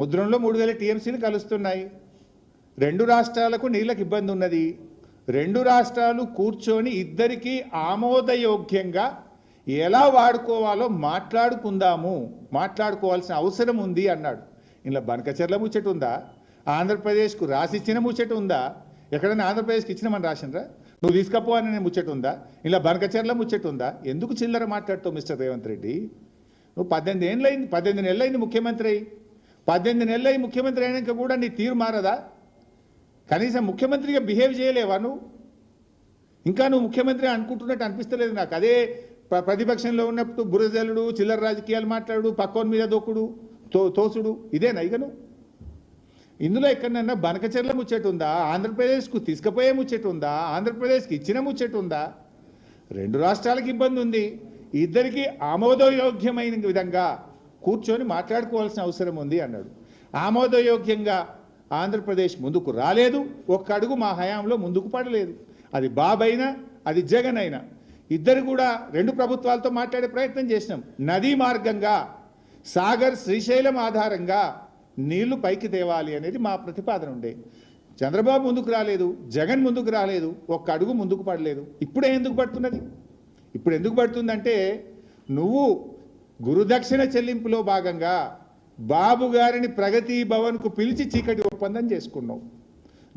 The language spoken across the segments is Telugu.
ముద్రంలో 3000 టీఎంసీలు కలుస్తున్నాయి. 2 రాష్ట్రాలకు నీళ్ళకి ఇబ్బంది ఉన్నది. 2 రాష్ట్రాలు కూర్చొని ఇద్దరికీ ఆమోదయోగ్యంగా ఎలా వాడుకోవాలో మాట్లాడుకుందాము, మాట్లాడుకోవాల్సిన అవసరం ఉంది అన్నాడు. ఇలా బనకచెర్ల ముచ్చట ఉందా? ఆంధ్రప్రదేశ్కు రాసిచ్చిన ముచ్చట ఉందా? ఎక్కడైనా ఆంధ్రప్రదేశ్కి ఇచ్చినామని రాసినరా? నువ్వు తీసుకపో అని ముచ్చట ఉందా? ఇలా బనకచెర్ల ముచ్చట ఉందా? ఎందుకు చిల్లర మాట్లాడుతావు మిస్టర్ రేవంత్ రెడ్డి? నువ్వు 18 నెలలైంది ముఖ్యమంత్రి అయ్యి. 18 నెలలై ముఖ్యమంత్రి అయినాక కూడా నీ తీరు మారదా? కనీసం ముఖ్యమంత్రిగా బిహేవ్ చేయలేవా నువ్వు? ఇంకా నువ్వు ముఖ్యమంత్రి అనుకుంటున్నట్టు అనిపిస్తలేదు నాకు. అదే ప్రతిపక్షంలో ఉన్నప్పుడు బురజలుడు, చిల్లర రాజకీయాలు మాట్లాడు, పక్కోని మీద దొక్కుడు, తోసుడు, ఇదేనా ఇక నువ్వు? ఇందులో ఎక్కడన్నా బనకచెర్ల ముచ్చట ఉందా? ఆంధ్రప్రదేశ్కు తీసుకుపోయే ముచ్చట ఉందా? ఆంధ్రప్రదేశ్కి ఇచ్చిన ముచ్చట ఉందా? 2 రాష్ట్రాలకు ఇబ్బంది ఉంది. ఇద్దరికి ఆమోదయోగ్యమైన విధంగా కూర్చొని మాట్లాడుకోవాల్సిన అవసరం ఉంది అన్నాడు. ఆమోదయోగ్యంగా ఆంధ్రప్రదేశ్ ముందుకు రాలేదు. ఒక్క అడుగు మా హయాంలో ముందుకు పడలేదు. అది బాబు అయినా, అది జగన్ అయినా, ఇద్దరు కూడా 2 ప్రభుత్వాలతో మాట్లాడే ప్రయత్నం చేసినాం. నదీ మార్గంగా సాగర్, శ్రీశైలం ఆధారంగా నీళ్లు పైకి తేవాలి అనేది మా ప్రతిపాదన ఉండే. చంద్రబాబు ముందుకు రాలేదు, జగన్ ముందుకు రాలేదు, ఒక్క అడుగు ముందుకు పడలేదు. ఇప్పుడే ఎందుకు పడుతున్నది? ఇప్పుడు ఎందుకు పడుతుందంటే, నువ్వు గురుదక్షిణ చెల్లింపులో భాగంగా బాబు గారిని ప్రగతి భవన్కు పిలిచి చీకటి ఒప్పందం చేసుకున్నావు.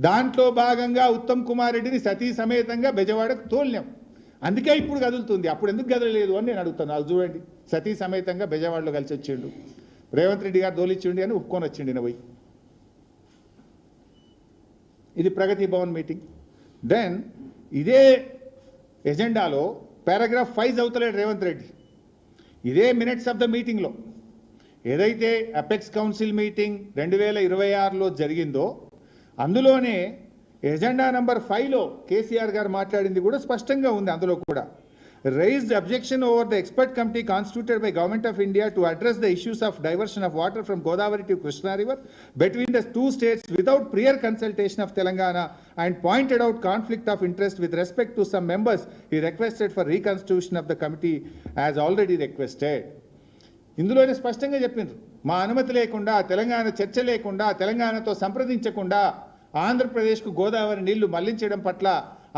దాంట్లో భాగంగా ఉత్తమ్ కుమార్ రెడ్డిని సతీ సమేతంగా బెజవాడకు తోలినాం. అందుకే ఇప్పుడు కదులుతుంది. అప్పుడు ఎందుకు కదలలేదు అని నేను అడుగుతాను. అది చూడండి, సతీ సమేతంగా బెజవాడలో కలిసి వచ్చిండు. రేవంత్ రెడ్డి గారు దోలిచ్చిండి అని ఒప్పుకొని వచ్చిండి పోయి. ఇది ప్రగతి భవన్ మీటింగ్. దెన్ ఇదే ఎజెండాలో పారాగ్రాఫ్ 5 చదువుతలేడు రేవంత్ రెడ్డి. ఇదే మినిట్స్ ఆఫ్ ద మీటింగ్లో ఏదైతే అపెక్స్ కౌన్సిల్ మీటింగ్ 2026లో జరిగిందో అందులోనే ఎజెండా నెంబర్ 5లో కేసీఆర్ గారు మాట్లాడింది కూడా స్పష్టంగా ఉంది. అందులో కూడా raised objection over the expert committee constituted by Government of India to address the issues of diversion of water from Godavari to Krishna River between the 2 states without prior consultation of Telangana, and pointed out conflict of interest with respect to some members. He requested for reconstitution of the committee as already requested. ఇందులోనే స్పష్టంగా చెప్పిండ్రు, మా అనుమతి లేకుండా, తెలంగాణ చర్చ లేకుండా, తెలంగాణతో సంప్రదించకుండా ఆంధ్రప్రదేశ్కు గోదావరి నీళ్లు మళ్లించడం పట్ల,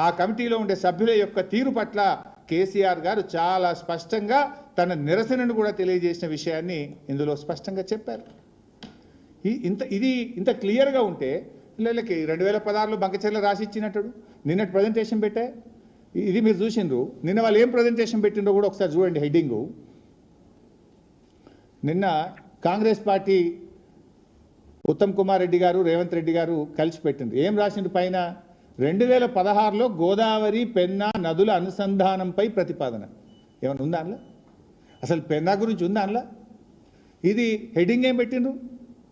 ఆ కమిటీలో ఉండే సభ్యుల యొక్క తీరు పట్ల కేసీఆర్ గారు చాలా స్పష్టంగా తన నిరసనను కూడా తెలియజేసిన విషయాన్ని ఇందులో స్పష్టంగా చెప్పారు. ఇంత క్లియర్గా ఉంటే వీళ్ళకి 2016లో బంకచెర్ల రాసి ఇచ్చినట్టు నిన్నటి ప్రజెంటేషన్ పెట్టా. ఇది మీరు చూసిండ్రు. నిన్న వాళ్ళు ఏం ప్రజెంటేషన్ పెట్టిండ్రో కూడా ఒకసారి చూడండి. హెడ్డింగు నిన్న కాంగ్రెస్ పార్టీ ఉత్తమ్ కుమార్ రెడ్డి గారు, రేవంత్ రెడ్డి గారు కలిసి పెట్టిండ్రు. ఏం రాసిండ్రు పైన? 2016లో గోదావరి, పెన్నా నదుల అనుసంధానంపై ప్రతిపాదన. ఏమైనా ఉందా అందులో? అసలు పెన్నా గురించి ఉందా అందులో? ఇది హెడ్డింగ్ ఏం పెట్టిండ్రు?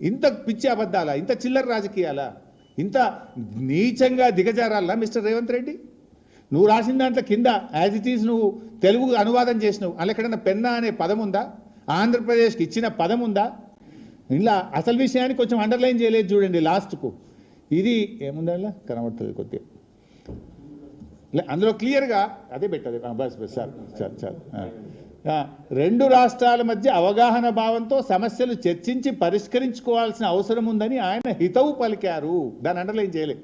ఇంత పిచ్చి అబద్ధాలా? ఇంత చిల్లర రాజకీయాలా? ఇంత నీచంగా దిగజారాలా మిస్టర్ రేవంత్ రెడ్డి? నువ్వు రాసిన దాంట్లో కింద యాజ్ ఇట్ ఈజ్ నువ్వు తెలుగు అనువాదం చేసినావు. అలా ఎక్కడన్నా పెన్నా అనే పదం ఉందా? ఆంధ్రప్రదేశ్కి ఇచ్చిన పదం ఉందా? ఇలా అసలు విషయాన్ని కొంచెం అండర్లైన్ చేయలేదు చూడండి లాస్ట్కు. ఇది ఏముందా కనబడుతుంది కొద్దిగా. అందులో క్లియర్గా అదే పెట్టదు. బస్ సార్ సార్ 2 రాష్ట్రాల మధ్య అవగాహన భావంతో సమస్యలు చర్చించి పరిష్కరించుకోవాల్సిన అవసరం ఉందని ఆయన హితవు పలికారు. దాన్ని అండర్లైన్ చేయలేదు.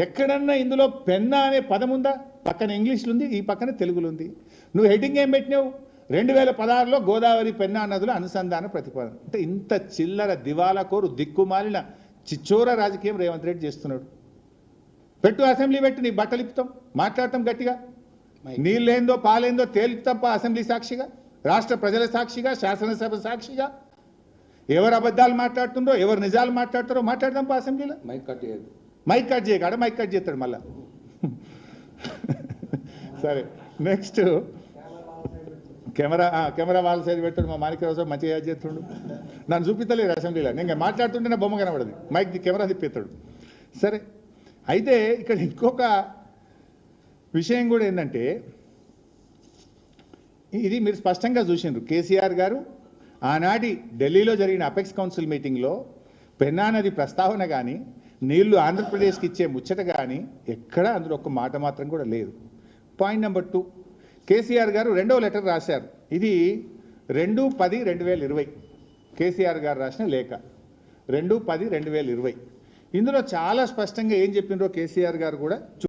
ఎక్కడన్నా ఇందులో పెన్నా అనే పదం ఉందా? పక్కన ఇంగ్లీష్లో ఉంది, ఈ పక్కన తెలుగులో ఉంది. నువ్వు హెడ్డింగ్ ఏం పెట్టినావు? 2016లో గోదావరి, పెన్నా నదుల అనుసంధాన ప్రతిపాదన. అంటే ఇంత చిల్లర దివాలా కోరు దిక్కుమాలిన చిచ్చోర రాజకీయం రేవంత్ రెడ్డి చేస్తున్నాడు. పెట్టు, అసెంబ్లీ పెట్టి నీ బట్టలు ఇప్పుతాం, మాట్లాడతాం గట్టిగా. నీళ్ళేందో పాలేందో తేలుతాంప అసెంబ్లీ సాక్షిగా, రాష్ట్ర ప్రజల సాక్షిగా, శాసనసభ సాక్షిగా. ఎవరు అబద్ధాలు మాట్లాడుతుండో, ఎవరు నిజాలు మాట్లాడతారో మాట్లాడదాంప అసెంబ్లీలో. మైక్ కట్ చేయకాడ మైక్ కట్ చేస్తాడు మళ్ళా. సరే, నెక్స్ట్ కెమెరా వాళ్ళ సైడ్ పెట్టాడు. మా మాణిక్యరావు సార్ మంచిగా యాడ్ చేస్తుండు. నన్ను చూపిస్తలేదు అసెంబ్లీలో. నేను మాట్లాడుతుంటే నా బొమ్మ కనబడదు, మైక్ కెమెరా తిప్పేస్తాడు. సరే, అయితే ఇక్కడ ఇంకొక విషయం కూడా ఏంటంటే, ఇది మీరు స్పష్టంగా చూసిండ్రు. కేసీఆర్ గారు ఆనాటి ఢిల్లీలో జరిగిన అపెక్స్ కౌన్సిల్ మీటింగ్లో పెన్నా నది ప్రస్తావన కానీ, నీళ్లు ఆంధ్రప్రదేశ్కి ఇచ్చే ముచ్చట కానీ ఎక్కడ అందులో ఒక్క మాట మాత్రం కూడా లేదు. పాయింట్ నెంబర్ 2, కేసీఆర్ గారు 2వ లెటర్ రాశారు. ఇది 2/10/2020 కేసీఆర్ గారు రాసిన లేఖ. 2/10/2020. ఇందులో చాలా స్పష్టంగా ఏం చెప్పినరో కేసీఆర్ గారు కూడా